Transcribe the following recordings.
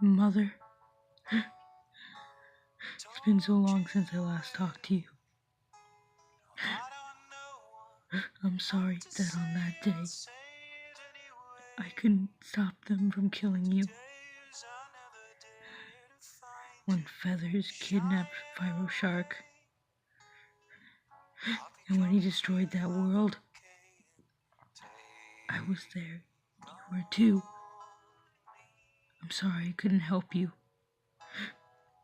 Mother, it's been so long since I last talked to you. I'm sorry that on that day, I couldn't stop them from killing you. When Feathers kidnapped Pyro Shark, and when he destroyed that world, I was there. You were too. I'm sorry I couldn't help you,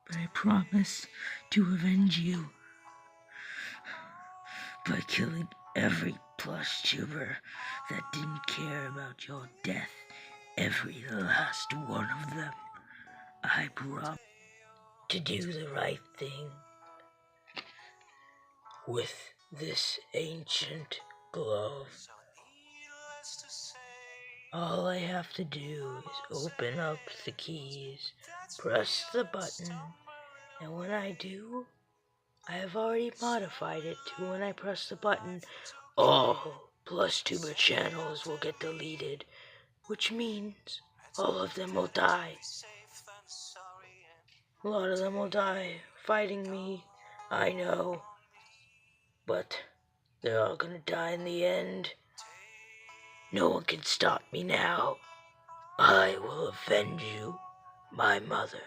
but I promise to avenge you by killing every Plush tuber that didn't care about your death. Every last one of them. I promise to do the right thing with this ancient glove. All I have to do is open up the keys, press the button, and when I do, I have already modified it to when I press the button, all Plush tuber channels will get deleted, which means all of them will die. A lot of them will die fighting me, I know, but they're all gonna die in the end. No one can stop me now. I will avenge you, my mother.